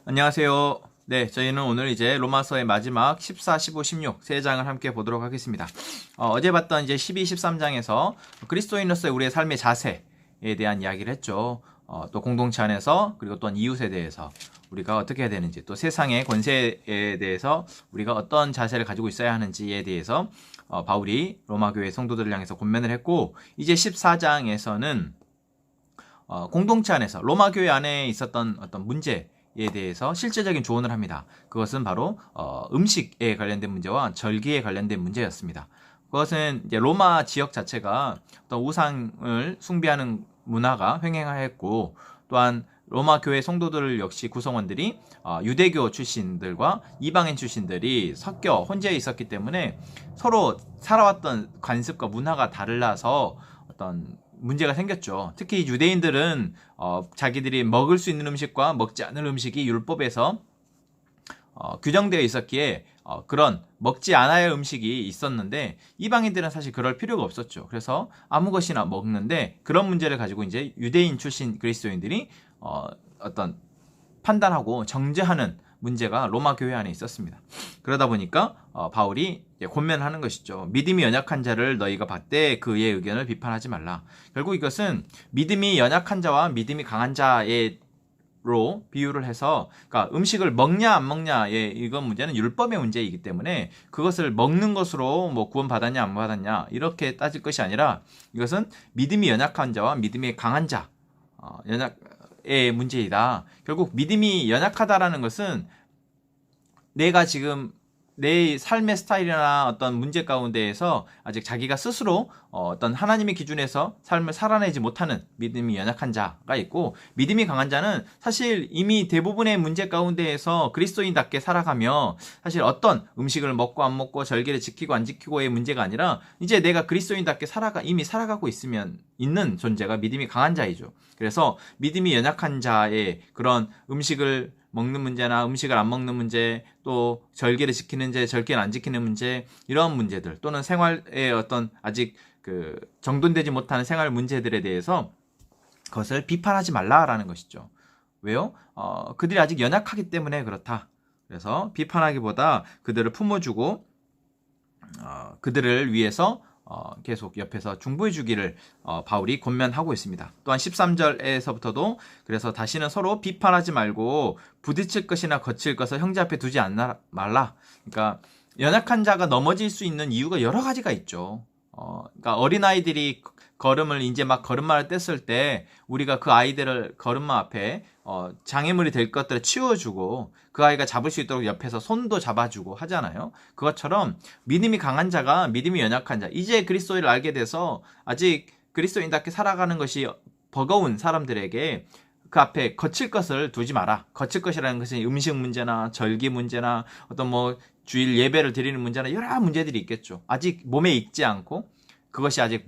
안녕하세요. 네, 저희는 오늘 이제 로마서의 마지막 14, 15, 16 세 장을 함께 보도록 하겠습니다. 어제 봤던 이제 12, 13장에서 그리스도인으로서의 우리의 삶의 자세에 대한 이야기를 했죠. 또 공동체 안에서 그리고 또한 이웃에 대해서 우리가 어떻게 해야 되는지, 또 세상의 권세에 대해서 우리가 어떤 자세를 가지고 있어야 하는지에 대해서 바울이 로마 교회 성도들을 향해서 권면을 했고, 이제 14장에서는 공동체 안에서 로마 교회 안에 있었던 어떤 문제에 대해서 실제적인 조언을 합니다. 그것은 바로 음식에 관련된 문제와 절기에 관련된 문제였습니다. 그것은 이제 로마 지역 자체가 어떤 우상을 숭배하는 문화가 횡행하였고, 또한 로마 교회 성도들 역시 구성원들이 유대교 출신들과 이방인 출신들이 섞여 혼재해 있었기 때문에 서로 살아왔던 관습과 문화가 달라서 어떤 문제가 생겼죠. 특히 유대인들은 자기들이 먹을 수 있는 음식과 먹지 않을 음식이 율법에서 규정되어 있었기에 그런 먹지 않아야 할 음식이 있었는데, 이방인들은 사실 그럴 필요가 없었죠. 그래서 아무 것이나 먹는데, 그런 문제를 가지고 이제 유대인 출신 그리스도인들이 어떤 판단하고 정죄하는 문제가 로마 교회 안에 있었습니다. 그러다 보니까 바울이 권면하는 것이죠. 믿음이 연약한 자를 너희가 받되 그의 의견을 비판하지 말라. 결국 이것은 믿음이 연약한 자와 믿음이 강한 자의 로 비유를 해서, 그러니까 음식을 먹냐 안 먹냐의 이건 문제는 율법의 문제이기 때문에 그것을 먹는 것으로 뭐 구원 받았냐 안 받았냐 이렇게 따질 것이 아니라, 이것은 믿음이 연약한 자와 믿음이 강한 자 연약의 문제이다. 결국 믿음이 연약하다라는 것은 내가 지금 내 삶의 스타일이나 어떤 문제 가운데에서 아직 자기가 스스로 어떤 하나님의 기준에서 삶을 살아내지 못하는 믿음이 연약한 자가 있고, 믿음이 강한 자는 사실 이미 대부분의 문제 가운데에서 그리스도인답게 살아가며, 사실 어떤 음식을 먹고 안 먹고 절기를 지키고 안 지키고의 문제가 아니라 이제 내가 그리스도인답게 이미 살아가고 있는 존재가 믿음이 강한 자이죠. 그래서 믿음이 연약한 자의 그런 음식을 먹는 문제나 음식을 안 먹는 문제, 또 절기를 지키는 문제, 절기를 안 지키는 문제, 이런 문제들, 또는 생활의 어떤 아직 정돈되지 못하는 생활 문제들에 대해서 그것을 비판하지 말라라는 것이죠. 왜요? 그들이 아직 연약하기 때문에 그렇다. 그래서 비판하기보다 그들을 품어주고 그들을 위해서 계속 옆에서 중보해 주기를 바울이 권면하고 있습니다. 또한 13절에서부터도 그래서 다시는 서로 비판하지 말고 부딪힐 것이나 거칠 것을 형제 앞에 두지 말라. 그러니까 연약한 자가 넘어질 수 있는 이유가 여러 가지가 있죠. 그러니까 어린아이들이 걸음을 이제 막 걸음마를 뗐을 때 우리가 그 아이들을 걸음마 앞에 장애물이 될 것들을 치워주고 그 아이가 잡을 수 있도록 옆에서 손도 잡아주고 하잖아요. 그것처럼 믿음이 강한 자가 믿음이 연약한 자, 이제 그리스도를 알게 돼서 아직 그리스도인답게 살아가는 것이 버거운 사람들에게 그 앞에 거칠 것을 두지 마라. 거칠 것이라는 것은 음식 문제나 절기 문제나 어떤 뭐 주일 예배를 드리는 문제나 여러 문제들이 있겠죠. 아직 몸에 익지 않고 그것이 아직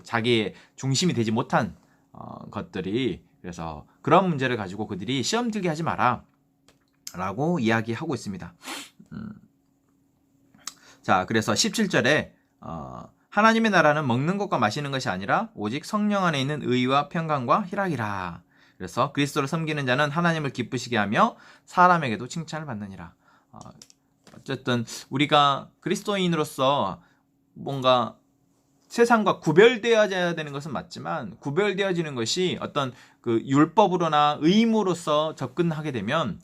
자기의 중심이 되지 못한 것들이, 그래서 그런 문제를 가지고 그들이 시험 들게 하지 마라 라고 이야기하고 있습니다. 자, 그래서 17절에 하나님의 나라는 먹는 것과 마시는 것이 아니라 오직 성령 안에 있는 의와 평강과 희락이라. 그래서 그리스도를 섬기는 자는 하나님을 기쁘시게 하며 사람에게도 칭찬을 받느니라. 어쨌든 우리가 그리스도인으로서 뭔가 세상과 구별되어야 되는 것은 맞지만, 구별되어지는 것이 어떤 그 율법으로나 의무로서 접근하게 되면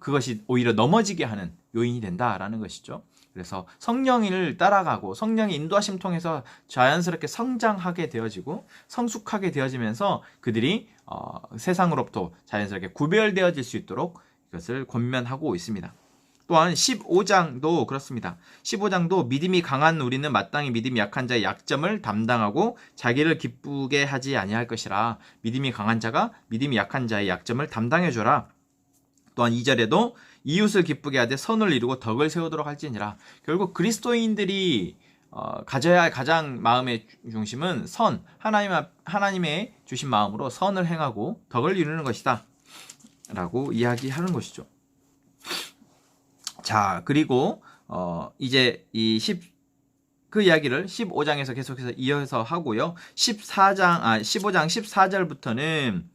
그것이 오히려 넘어지게 하는 요인이 된다라는 것이죠. 그래서 성령을 따라가고 성령의 인도하심 통해서 자연스럽게 성장하게 되어지고 성숙하게 되어지면서 그들이 세상으로부터 자연스럽게 구별되어질 수 있도록 이것을 권면하고 있습니다. 또한 15장도 그렇습니다. 15장도 믿음이 강한 우리는 마땅히 믿음이 약한 자의 약점을 담당하고 자기를 기쁘게 하지 아니할 것이라. 믿음이 강한 자가 믿음이 약한 자의 약점을 담당해줘라. 또한 2절에도 이웃을 기쁘게 하되 선을 이루고 덕을 세우도록 할지니라. 결국 그리스도인들이 가져야 할 가장 마음의 중심은 하나님의 주신 마음으로 선을 행하고 덕을 이루는 것이다 라고 이야기하는 것이죠. 자, 그리고 이제 그 이야기를 15장에서 계속해서 이어서 하고요. 15장 14절부터는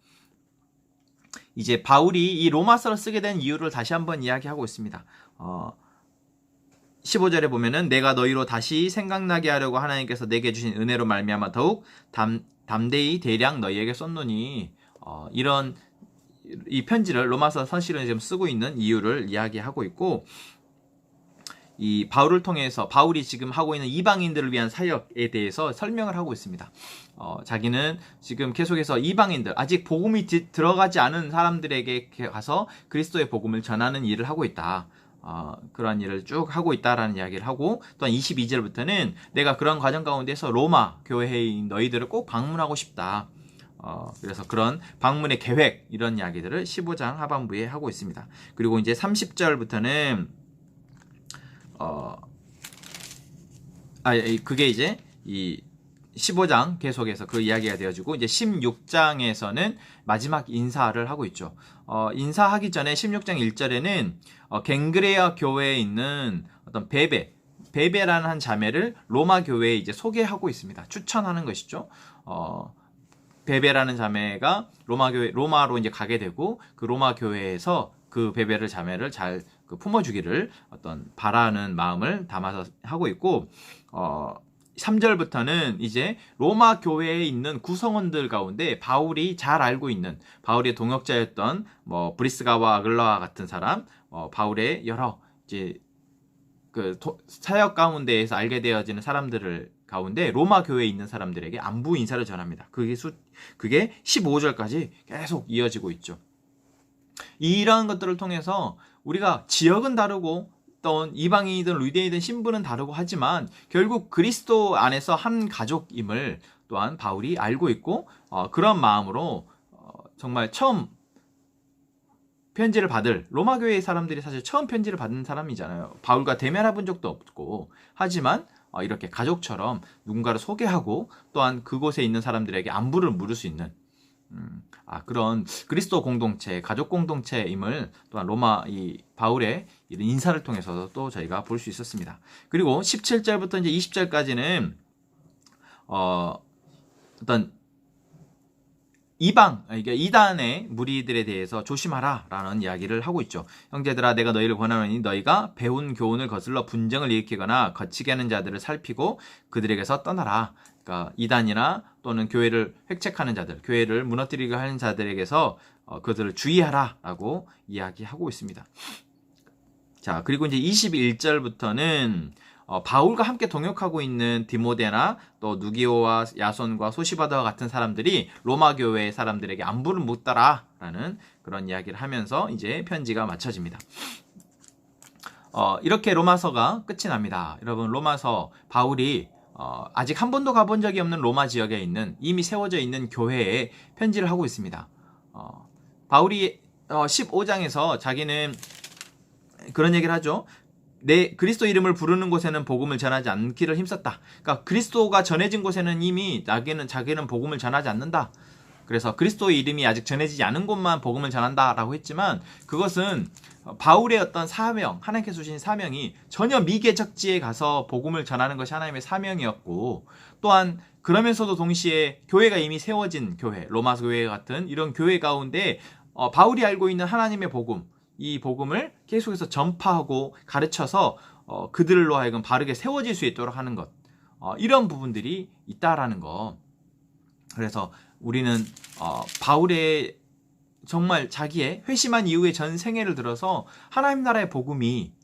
이제 바울이 이 로마서를 쓰게 된 이유를 다시 한번 이야기하고 있습니다. 15절에 보면은 내가 너희로 다시 생각나게 하려고 하나님께서 내게 주신 은혜로 말미암아 더욱 담대히 대량 너희에게 썼노니 이런 이 편지를 로마서 서신을 지금 쓰고 있는 이유를 이야기하고 있고, 이 바울을 통해서 바울이 지금 하고 있는 이방인들을 위한 사역에 대해서 설명을 하고 있습니다. 자기는 지금 계속해서 이방인들, 아직 복음이 들어가지 않은 사람들에게 가서 그리스도의 복음을 전하는 일을 하고 있다. 그러한 일을 쭉 하고 있다라는 이야기를 하고, 또한 22절부터는 내가 그런 과정 가운데서 로마 교회인 너희들을 꼭 방문하고 싶다. 그래서 그런 방문의 계획, 이런 이야기들을 15장 하반부에 하고 있습니다. 그리고 이제 30절부터는 그게 이제 이 15장 계속해서 그 이야기가 되어지고, 이제 16장에서는 마지막 인사를 하고 있죠. 인사하기 전에 16장 1절에는 갱그레아 교회에 있는 어떤 베베라는 한 자매를 로마 교회에 이제 소개하고 있습니다. 추천하는 것이죠. 베베라는 자매가 로마로 이제 가게 되고, 그 로마 교회에서 그 베베를 자매를 잘 품어주기를 어떤 바라는 마음을 담아서 하고 있고, 3절부터는 이제 로마 교회에 있는 구성원들 가운데 바울이 잘 알고 있는, 바울의 동역자였던 브리스가와 아글라와 같은 사람, 바울의 여러 이제 그 사역 가운데에서 알게 되어지는 사람들을 가운데 로마 교회에 있는 사람들에게 안부 인사를 전합니다. 그게 15절까지 계속 이어지고 있죠. 이러한 것들을 통해서 우리가 지역은 다르고 또는 이방인이든 유대인이든 신분은 다르고 하지만 결국 그리스도 안에서 한 가족임을 또한 바울이 알고 있고, 그런 마음으로 정말 처음 편지를 받을 로마 교회의 사람들이 사실 처음 편지를 받은 사람이잖아요. 바울과 대면해 본 적도 없고, 하지만 이렇게 가족처럼 누군가를 소개하고 또한 그곳에 있는 사람들에게 안부를 물을 수 있는 그런 그리스도 공동체, 가족 공동체임을 또한 이 바울의 이런 인사를 통해서도 또 저희가 볼 수 있었습니다. 그리고 17절부터 이제 20절까지는 어떤 이단의 무리들에 대해서 조심하라라는 이야기를 하고 있죠. 형제들아, 내가 너희를 권하노니 너희가 배운 교훈을 거슬러 분쟁을 일으키거나 거치게 하는 자들을 살피고 그들에게서 떠나라. 그러니까 이단이나 또는 교회를 획책하는 자들, 교회를 무너뜨리게 하는 자들에게서 그들을 주의하라라고 이야기하고 있습니다. 자, 그리고 이제 21절부터는 바울과 함께 동역하고 있는 디모데나 또 누기오와 야손과 소시바드와 같은 사람들이 로마 교회의 사람들에게 안부를 묻더라라는 그런 이야기를 하면서 이제 편지가 마쳐집니다. 이렇게 로마서가 끝이 납니다. 여러분, 로마서 바울이 아직 한 번도 가본 적이 없는 로마 지역에 있는 이미 세워져 있는 교회에 편지를 하고 있습니다. 바울이 15장에서 자기는 그런 얘기를 하죠. 내 그리스도 이름을 부르는 곳에는 복음을 전하지 않기를 힘썼다. 그러니까 그리스도가 전해진 곳에는 이미 자기는 복음을 전하지 않는다. 그래서 그리스도의 이름이 아직 전해지지 않은 곳만 복음을 전한다라고 했지만, 그것은 바울의 어떤 사명, 하나님께서 주신 사명이 전혀 미개척지에 가서 복음을 전하는 것이 하나님의 사명이었고, 또한 그러면서도 동시에 교회가 이미 세워진 교회, 로마 교회 같은 이런 교회 가운데 바울이 알고 있는 하나님의 복음, 이 복음을 계속해서 전파하고 가르쳐서 그들로 하여금 바르게 세워질 수 있도록 하는 것, 이런 부분들이 있다라는 거. 그래서 우리는 바울의 정말 자기의 회심한 이후의 전 생애를 들어서 하나님 나라의 복음이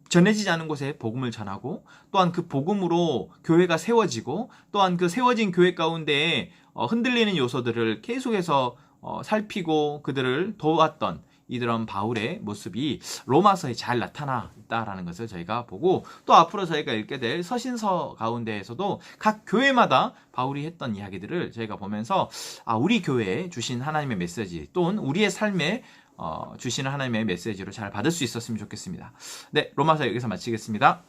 전해지지 않은 곳에 복음을 전하고, 또한 그 복음으로 교회가 세워지고, 또한 그 세워진 교회 가운데 흔들리는 요소들을 계속해서 살피고 그들을 도왔던 이런 바울의 모습이 로마서에 잘 나타나 있다라는 것을 저희가 보고, 또 앞으로 저희가 읽게 될 서신서 가운데에서도 각 교회마다 바울이 했던 이야기들을 저희가 보면서 우리 교회에 주신 하나님의 메시지, 또는 우리의 삶에 주시는 하나님의 메시지로 잘 받을 수 있었으면 좋겠습니다. 네, 로마서 여기서 마치겠습니다.